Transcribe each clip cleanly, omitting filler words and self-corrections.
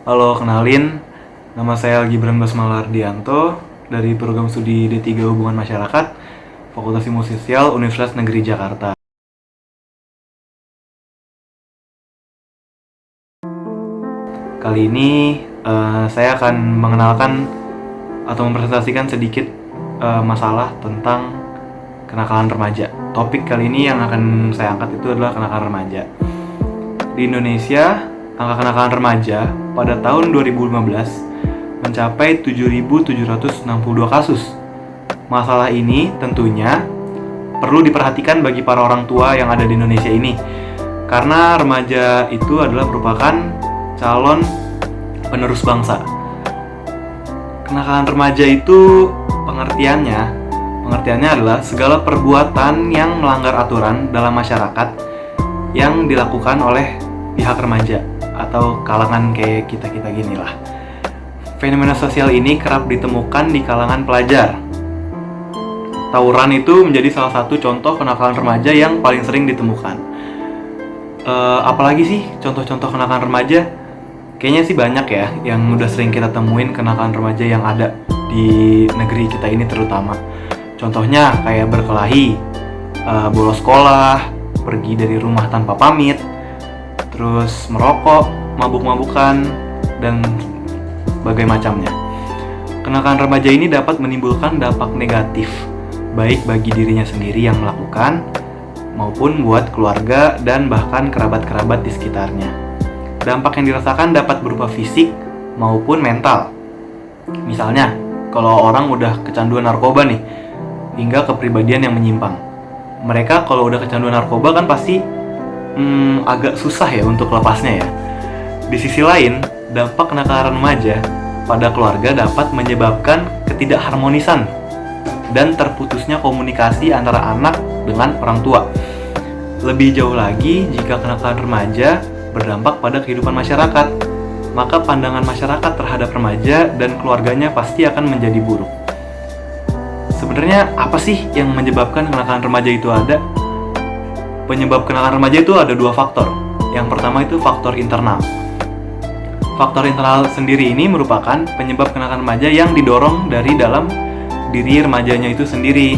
Halo, kenalin. Nama saya Gibran Basmalardianto dari program studi D3 Hubungan Masyarakat, Fakultas Ilmu Sosial Universitas Negeri Jakarta. Kali ini saya akan mengenalkan atau mempresentasikan sedikit masalah tentang kenakalan remaja. Topik kali ini yang akan saya angkat itu adalah kenakalan remaja. Di Indonesia, angka kenakalan remaja pada tahun 2015 mencapai 7.762 kasus. Masalah ini tentunya perlu diperhatikan bagi para orang tua yang ada di Indonesia ini, karena remaja itu adalah merupakan calon penerus bangsa. Kenakalan remaja itu pengertiannya adalah segala perbuatan yang melanggar aturan dalam masyarakat yang dilakukan oleh pihak remaja atau kalangan kayak kita-kita gini lah. Fenomena sosial ini kerap ditemukan di kalangan pelajar. Tawuran itu menjadi salah satu contoh kenakalan remaja yang paling sering ditemukan. Apalagi sih contoh-contoh kenakalan remaja? Kayaknya sih banyak ya yang udah sering kita temuin kenakalan remaja yang ada di negeri kita ini terutama. Contohnya kayak berkelahi, bolos sekolah, pergi dari rumah tanpa pamit, terus merokok, mabuk-mabukan, dan bagai macamnya. Kenakalan remaja ini dapat menimbulkan dampak negatif, baik bagi dirinya sendiri yang melakukan, maupun buat keluarga dan bahkan kerabat-kerabat di sekitarnya. Dampak yang dirasakan dapat berupa fisik maupun mental. Misalnya, kalau orang udah kecanduan narkoba nih, hingga kepribadian yang menyimpang. Mereka kalau udah kecanduan narkoba kan pasti agak susah ya untuk lepasnya ya. Di sisi lain, dampak kenakalan remaja pada keluarga dapat menyebabkan ketidakharmonisan dan terputusnya komunikasi antara anak dengan orang tua. Lebih jauh lagi, jika kenakalan remaja berdampak pada kehidupan masyarakat, maka pandangan masyarakat terhadap remaja dan keluarganya pasti akan menjadi buruk. Sebenarnya apa sih yang menyebabkan kenakalan remaja itu ada? Penyebab kenakalan remaja itu ada dua faktor. Yang pertama itu faktor internal. Faktor internal sendiri ini merupakan penyebab kenakalan remaja yang didorong dari dalam diri remajanya itu sendiri.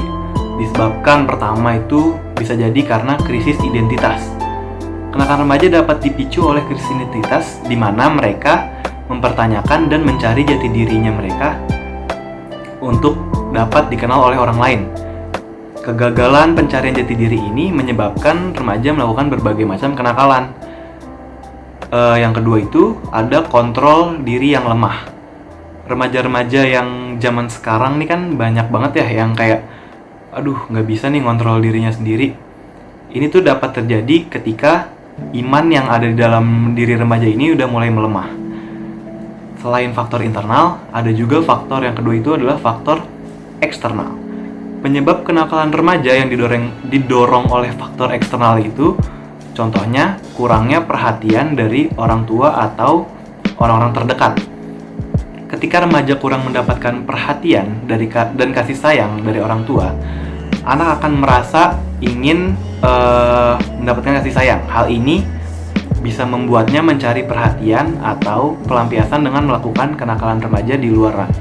Disebabkan pertama itu bisa jadi karena krisis identitas. Kenakalan remaja dapat dipicu oleh krisis identitas di mana mereka mempertanyakan dan mencari jati dirinya mereka untuk dapat dikenal oleh orang lain. Kegagalan pencarian jati diri ini menyebabkan remaja melakukan berbagai macam kenakalan. Yang kedua itu ada kontrol diri yang lemah. Remaja-remaja yang zaman sekarang nih kan banyak banget ya yang kayak nggak bisa nih ngontrol dirinya sendiri. Ini tuh dapat terjadi ketika iman yang ada di dalam diri remaja ini udah mulai melemah. Selain faktor internal, ada juga faktor yang kedua itu adalah faktor eksternal. Penyebab kenakalan remaja yang didorong oleh faktor eksternal itu, contohnya kurangnya perhatian dari orang tua atau orang-orang terdekat. Ketika remaja kurang mendapatkan perhatian dan kasih sayang dari orang tua, anak akan merasa ingin mendapatkan kasih sayang. Hal ini bisa membuatnya mencari perhatian atau pelampiasan dengan melakukan kenakalan remaja di luaran.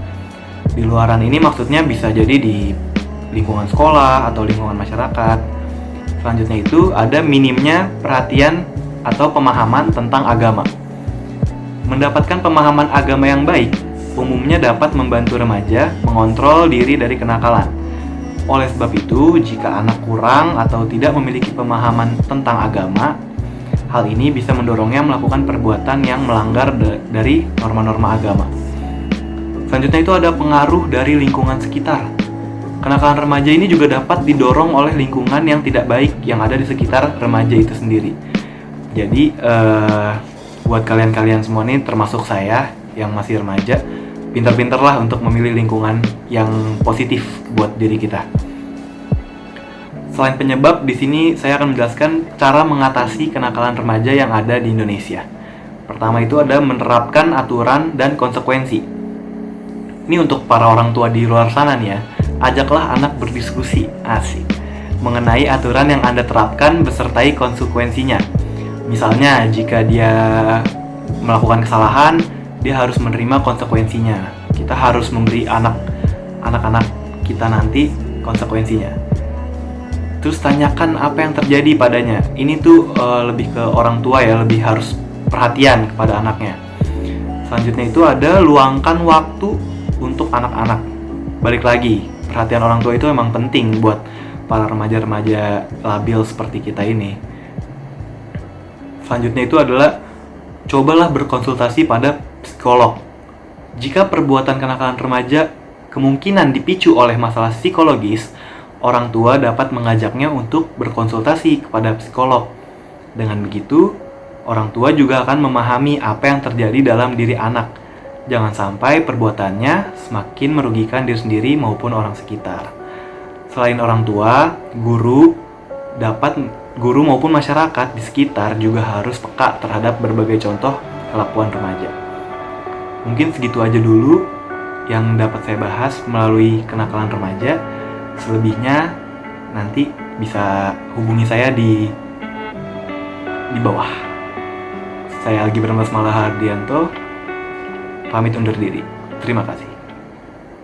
Di luaran ini maksudnya bisa jadi di lingkungan sekolah atau lingkungan masyarakat. Selanjutnya itu ada minimnya perhatian atau pemahaman tentang agama. Mendapatkan pemahaman agama yang baik umumnya dapat membantu remaja mengontrol diri dari kenakalan. Oleh sebab itu, jika anak kurang atau tidak memiliki pemahaman tentang agama, hal ini bisa mendorongnya melakukan perbuatan yang melanggar dari norma-norma agama. Selanjutnya itu ada pengaruh dari lingkungan sekitar. Kenakalan remaja ini juga dapat didorong oleh lingkungan yang tidak baik yang ada di sekitar remaja itu sendiri. Jadi, buat kalian-kalian semua nih, termasuk saya yang masih remaja, pintar-pintarlah untuk memilih lingkungan yang positif buat diri kita. Selain penyebab, di sini saya akan menjelaskan cara mengatasi kenakalan remaja yang ada di Indonesia. Pertama itu ada menerapkan aturan dan konsekuensi. Ini untuk para orang tua di luar sana nih ya, ajaklah anak berdiskusi, asik, mengenai aturan yang Anda terapkan besertai konsekuensinya. Misalnya, jika dia melakukan kesalahan, dia harus menerima konsekuensinya. Kita harus memberi anak-anak kita nanti konsekuensinya. Terus tanyakan apa yang terjadi padanya. Ini tuh lebih ke orang tua ya, lebih harus perhatian kepada anaknya. Selanjutnya itu ada luangkan waktu untuk anak-anak. Balik lagi, perhatian orang tua itu emang penting buat para remaja-remaja labil seperti kita ini. Selanjutnya itu adalah cobalah berkonsultasi pada psikolog. Jika perbuatan kenakalan remaja kemungkinan dipicu oleh masalah psikologis, orang tua dapat mengajaknya untuk berkonsultasi kepada psikolog. Dengan begitu, orang tua juga akan memahami apa yang terjadi dalam diri anak. Jangan sampai perbuatannya semakin merugikan diri sendiri maupun orang sekitar. Selain orang tua, guru maupun masyarakat di sekitar juga harus peka terhadap berbagai contoh kelakuan remaja. Mungkin segitu aja dulu yang dapat saya bahas melalui kenakalan remaja. Selebihnya nanti bisa hubungi saya di bawah. Saya Algi Bernama Smala Hardianto, pamit undur diri. Terima kasih.